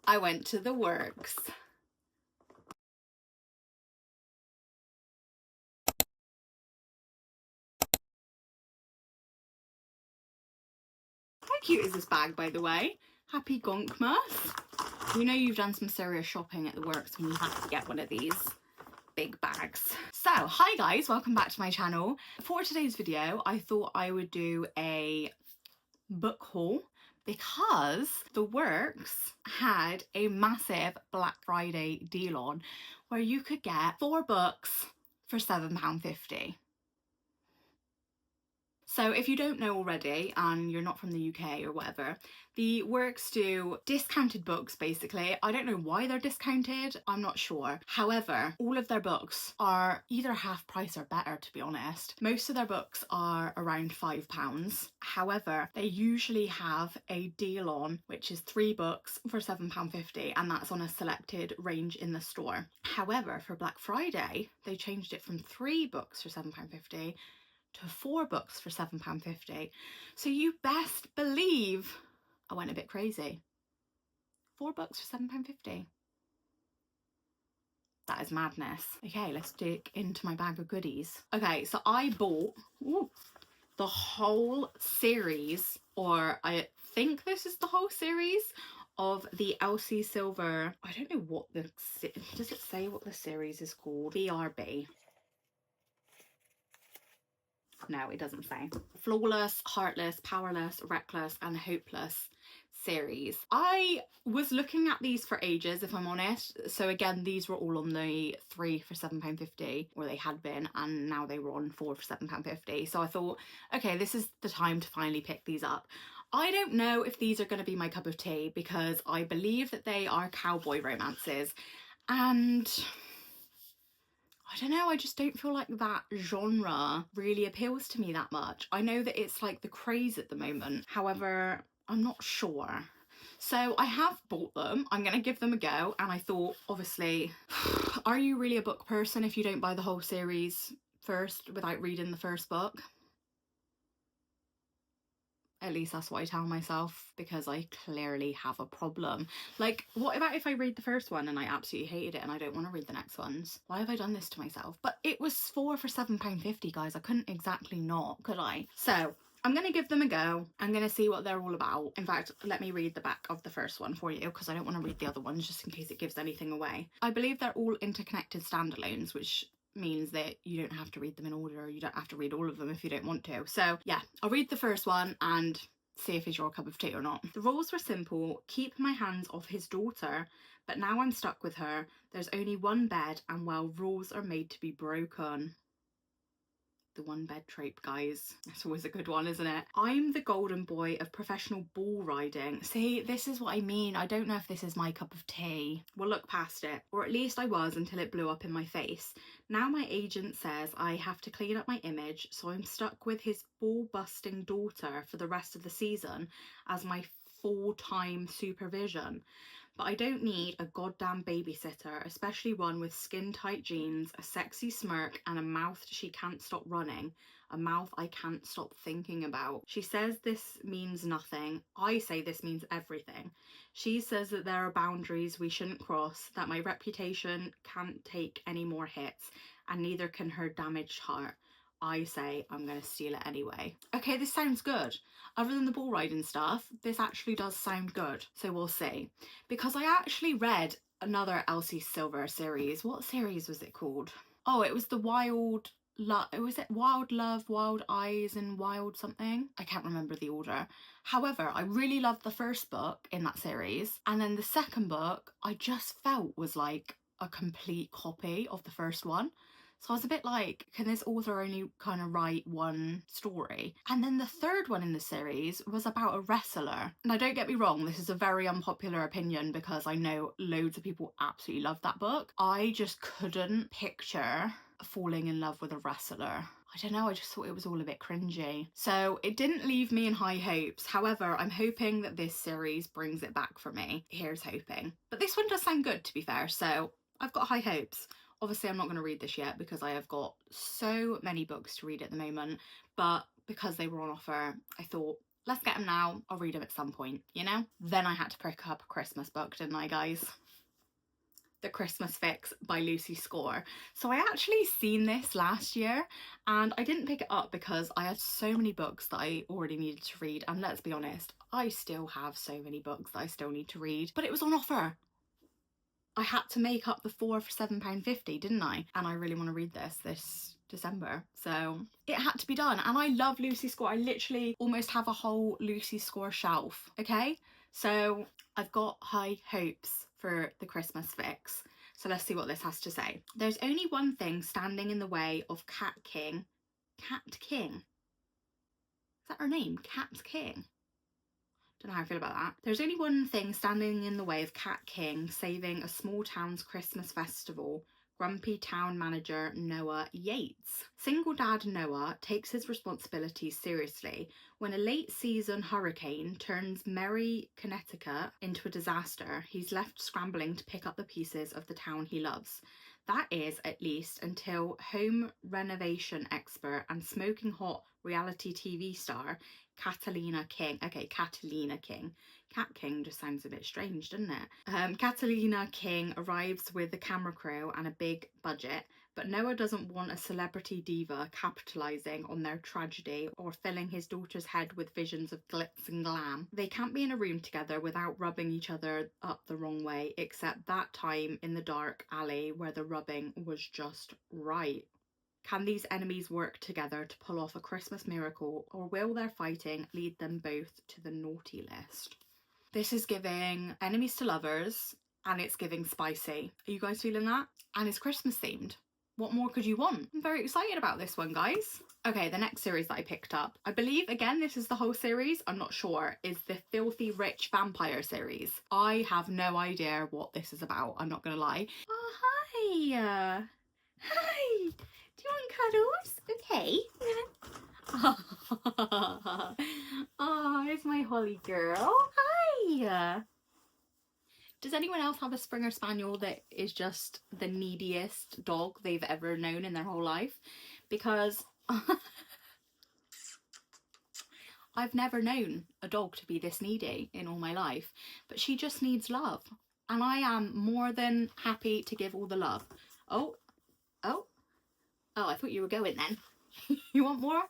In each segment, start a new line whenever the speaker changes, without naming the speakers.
I went to the works. How cute is this bag, by the way? Happy Gonkmas. You know you've done some serious shopping at the works when you have to get one of these big bags. So, hi guys, welcome back to my channel. For today's video, I thought I would do a book haul because the works had a massive Black Friday deal on where you could get 4 books for £7.50. So if you don't know already and you're not from the UK or whatever, the works do discounted books basically. I don't know why they're discounted, I'm not sure. However, all of their books are either half price or better, to be honest. Most of their books are around £5. However, they usually have a deal on which is 3 books for £7.50 and that's on a selected range in the store. However, for Black Friday, they changed it from 3 books for £7.50 to 4 books for £7.50. So you best believe I went a bit crazy. 4 books for £7.50. That is madness. Okay, let's dig into my bag of goodies. Okay, so I bought the whole series, or I think this is the whole series of the Elsie Silver. I don't know what the, does it say what the series is called? BRB. No, it doesn't say. Flawless, Heartless, Powerless, Reckless and Hopeless series. I was looking at these for ages, if I'm honest. So again, these were all on the 3 for £7.50, or they had been, and now they were on 4 for £7.50. So I thought, okay, this is the time to finally pick these up. I don't know if these are going to be my cup of tea because I believe that they are cowboy romances, and I don't know, I just don't feel like that genre really appeals to me that much. I know that it's like the craze at the moment, however, I'm not sure. So I have bought them, I'm gonna give them a go, and I thought, obviously, are you really a book person if you don't buy the whole series first without reading the first book? At least that's what I tell myself, because I clearly have a problem. Like, what about if I read the first one and I absolutely hated it and I don't want to read the next ones? Why have I done this to myself? But it was 4 for £7.50, guys. I couldn't exactly not, could I? So I'm going to give them a go. I'm going to see what they're all about. In fact, let me read the back of the first one for you because I don't want to read the other ones just in case it gives anything away. I believe they're all interconnected standalones, which means that you don't have to read them in order. You don't have to read all of them if you don't want to. So yeah, I'll read the first one and see if it's your cup of tea or not. The rules were simple: keep my hands off his daughter, but now I'm stuck with her. There's only one bed, and well, rules are made to be broken. The one bed trope, guys. That's always a good one, isn't it? I'm the golden boy of professional bull riding. See, this is what I mean. I don't know if this is my cup of tea. We'll look past it. Or at least I was until it blew up in my face. Now my agent says I have to clean up my image, so I'm stuck with his ball-busting daughter for the rest of the season as my full-time supervision. But I don't need a goddamn babysitter, especially one with skin-tight jeans, a sexy smirk, and a mouth she can't stop running. A mouth I can't stop thinking about. She says this means nothing. I say this means everything. She says that there are boundaries we shouldn't cross, that my reputation can't take any more hits, and neither can her damaged heart. I say I'm going to steal it anyway. Okay, this sounds good. Other than the bull riding stuff, this actually does sound good. So we'll see. Because I actually read another Elsie Silver series. What series was it called? Oh, it was the Wild Love. Was it Wild Love, Wild Eyes and Wild something? I can't remember the order. However, I really loved the first book in that series. And then the second book, I just felt was like a complete copy of the first one. So I was a bit like, can this author only kind of write one story? And then the third one in the series was about a wrestler. Now don't get me wrong, this is a very unpopular opinion because I know loads of people absolutely love that book. I just couldn't picture falling in love with a wrestler. I don't know, I just thought it was all a bit cringy. So it didn't leave me in high hopes. However, I'm hoping that this series brings it back for me. Here's hoping. But this one does sound good, to be fair, so I've got high hopes. Obviously, I'm not going to read this yet because I have got so many books to read at the moment, but because they were on offer, I thought let's get them now. I'll read them at some point, you know? Then I had to pick up a Christmas book, didn't I, guys? The Christmas Fix by Lucy Score. So I actually seen this last year and I didn't pick it up because I had so many books that I already needed to read, and let's be honest, I still have so many books that I still need to read, but it was on offer. I had to make up the 4 for £7.50, didn't I? And I really want to read this December, so it had to be done. And I love Lucy Score. I literally almost have a whole Lucy Score shelf, okay? So I've got high hopes for the Christmas Fix. So let's see what this has to say. There's only one thing standing in the way of Cat King. Cat King? Is that her name? Cat King? Don't know how I feel about that. There's only one thing standing in the way of Cat King saving a small town's Christmas festival. Grumpy town manager Noah Yates. Single dad Noah takes his responsibilities seriously when a late season hurricane turns merry Connecticut into a disaster. He's left scrambling to pick up the pieces of the town he loves. That is, at least, until home renovation expert and smoking hot reality TV star Catalina King. Okay, Catalina King. Cat King just sounds a bit strange, doesn't it? Catalina King arrives with a camera crew and a big budget, but Noah doesn't want a celebrity diva capitalising on their tragedy or filling his daughter's head with visions of glitz and glam. They can't be in a room together without rubbing each other up the wrong way, except that time in the dark alley where the rubbing was just right. Can these enemies work together to pull off a Christmas miracle, or will their fighting lead them both to the naughty list? This is giving enemies to lovers, and it's giving spicy. Are you guys feeling that? And it's Christmas themed. What more could you want? I'm very excited about this one, guys. Okay, the next series that I picked up, I believe, again, this is the whole series, I'm not sure, is the Filthy Rich Vampire series. I have no idea what this is about, I'm not gonna lie. Oh, hi! Hi! Do you want cuddles? Okay. Oh, it's my Holly girl. Hi! Does anyone else have a Springer Spaniel that is just the neediest dog they've ever known in their whole life? Because I've never known a dog to be this needy in all my life, but she just needs love. And I am more than happy to give all the love. Oh, I thought you were going then. You want more?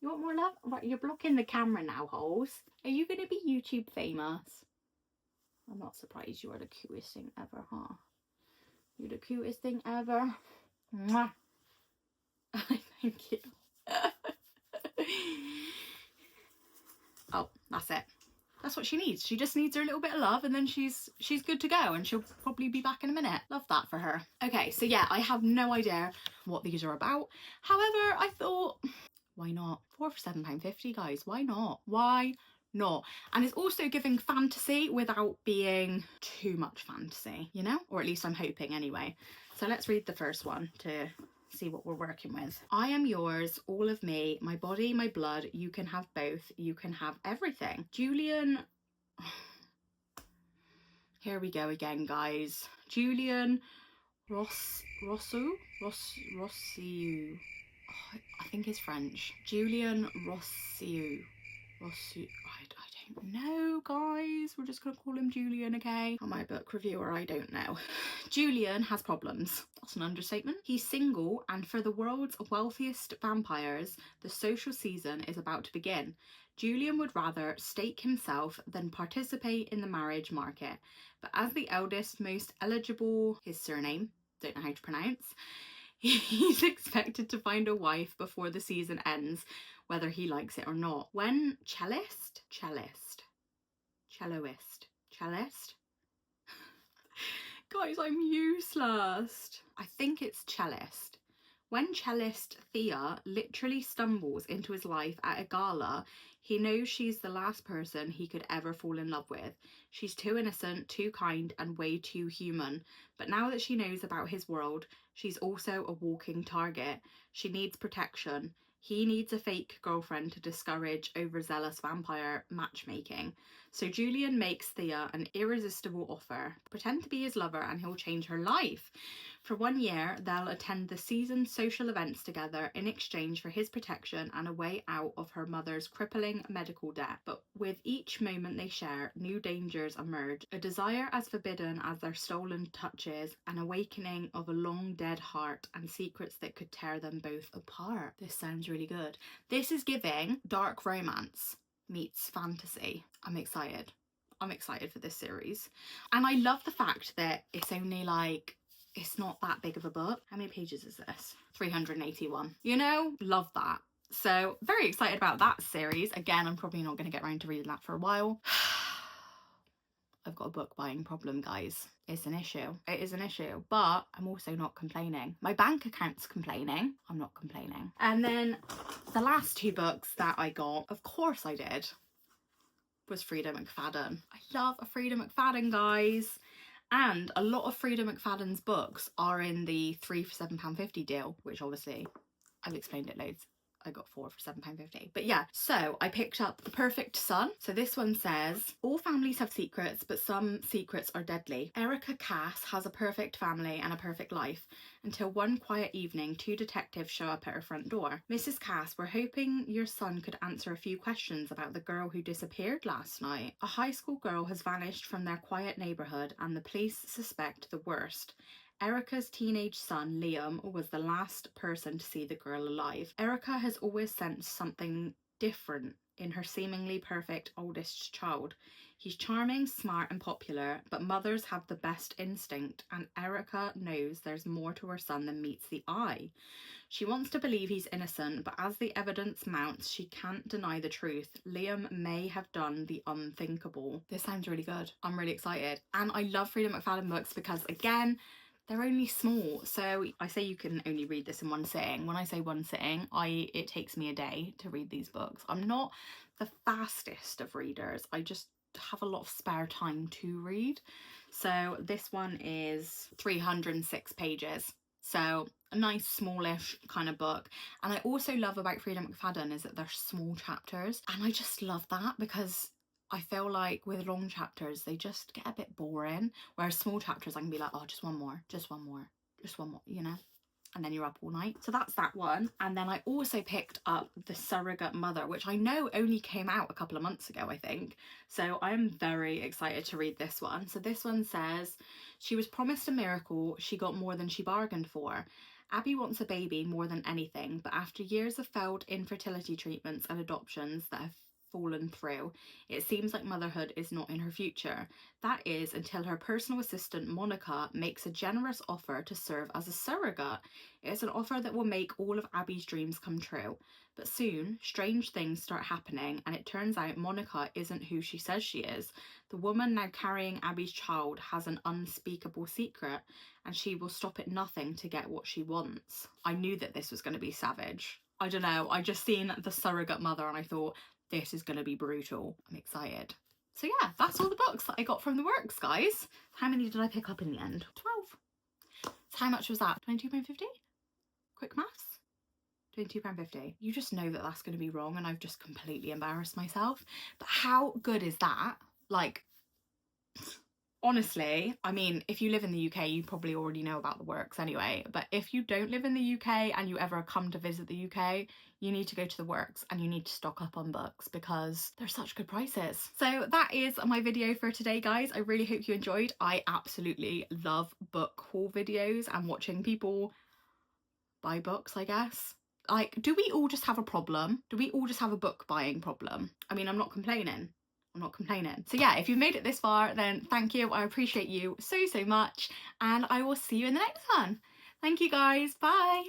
You want more love? Right, you're blocking the camera now, Holes. Are you going to be YouTube famous? I'm not surprised. You are the cutest thing ever, huh? You're the cutest thing ever. Mwah. Thank you. Oh, that's it. That's what she needs. She just needs her little bit of love, and then she's good to go, and she'll probably be back in a minute. Love that for her. Okay, so yeah, I have no idea what these are about. However, I thought, why not? 4 for £7.50, guys. Why not? Why not? And it's also giving fantasy without being too much fantasy, you know? Or at least I'm hoping anyway. So let's read the first one to see what we're working with. I am yours, all of me, my body, my blood. You can have both. You can have everything. Julian. Here we go again, guys. Julian Rossiu. Oh, I think it's French. Julian Rossiu. I don't know, guys. We're just gonna call him Julian, okay? I'm my book reviewer, I don't know. Julian has problems. That's an understatement. He's single, and for the world's wealthiest vampires, the social season is about to begin. Julian would rather stake himself than participate in the marriage market. But as the eldest, most eligible, his surname, don't know how to pronounce, he's expected to find a wife before the season ends, whether he likes it or not. When cellist? Guys, I'm useless. I think it's cellist. When cellist Thea literally stumbles into his life at a gala, he knows she's the last person he could ever fall in love with. She's too innocent, too kind, and way too human. But now that she knows about his world, she's also a walking target. She needs protection. He needs a fake girlfriend to discourage overzealous vampire matchmaking. So Julian makes Thea an irresistible offer. Pretend to be his lover and he'll change her life. For 1 year, they'll attend the season's social events together in exchange for his protection and a way out of her mother's crippling medical debt. But with each moment they share, new dangers emerge. A desire as forbidden as their stolen touches, an awakening of a long dead heart, and secrets that could tear them both apart. This sounds really good. This is giving dark romance meets fantasy. I'm excited. I'm excited for this series. And I love the fact that it's only like, it's not that big of a book. How many pages is this? 381. You know, love that. So very excited about that series. Again, I'm probably not going to get around to reading that for a while. I've got a book buying problem, guys. It's an issue. It is an issue, but I'm also not complaining. My bank account's complaining. I'm not complaining. And then the last 2 books that I got, of course I did, was Frida McFadden. I love a Frida McFadden, guys. And a lot of Frida McFadden's books are in the 3 for £7.50 deal, which obviously I've explained it loads. I got 4 for £7.50. But yeah, so I picked up The Perfect Son. So this one says, all families have secrets, but some secrets are deadly. Erica Cass has a perfect family and a perfect life until one quiet evening, 2 detectives show up at her front door. Mrs. Cass, we're hoping your son could answer a few questions about the girl who disappeared last night. A high school girl has vanished from their quiet neighbourhood and the police suspect the worst. Erica's teenage son, Liam, was the last person to see the girl alive. Erica has always sensed something different in her seemingly perfect oldest child. He's charming, smart and popular, but mothers have the best instinct, and Erica knows there's more to her son than meets the eye. She wants to believe he's innocent, but as the evidence mounts, she can't deny the truth. Liam may have done the unthinkable. This sounds really good. I'm really excited. And I love Frida McFadden books because, again, they're only small. So I say you can only read this in one sitting. When I say one sitting, it takes me a day to read these books. I'm not the fastest of readers. I just have a lot of spare time to read. So this one is 306 pages. So a nice smallish kind of book. And I also love about Frida McFadden is that they're small chapters. And I just love that because I feel like with long chapters, they just get a bit boring. Whereas small chapters, I can be like, oh, just one more, just one more, just one more, you know? And then you're up all night. So that's that one. And then I also picked up The Surrogate Mother, which I know only came out a couple of months ago, I think. So I'm very excited to read this one. So this one says, she was promised a miracle. She got more than she bargained for. Abby wants a baby more than anything, but after years of failed infertility treatments and adoptions that have fallen through, it seems like motherhood is not in her future. That is until her personal assistant Monica makes a generous offer to serve as a surrogate. It is an offer that will make all of Abby's dreams come true. But soon, strange things start happening and it turns out Monica isn't who she says she is. The woman now carrying Abby's child has an unspeakable secret and she will stop at nothing to get what she wants. I knew that this was going to be savage. I don't know, I just seen The Surrogate Mother and I thought, this is going to be brutal. I'm excited. So yeah, that's all the books that I got from the works, guys. How many did I pick up in the end? 12. So how much was that? £22.50? Quick maths? £22.50. You just know that that's going to be wrong and I've just completely embarrassed myself. But how good is that? Like, honestly, I mean, if you live in the UK, you probably already know about the works anyway. But if you don't live in the UK and you ever come to visit the UK, you need to go to the works and you need to stock up on books because they're such good prices. So that is my video for today, guys. I really hope you enjoyed. I absolutely love book haul videos and watching people buy books, I guess. Like, do we all just have a problem? Do we all just have a book buying problem? I mean, I'm not complaining. I'm not complaining. So yeah, if you've made it this far, then thank you. I appreciate you so much and I will see you in the next one. Thank you guys. Bye.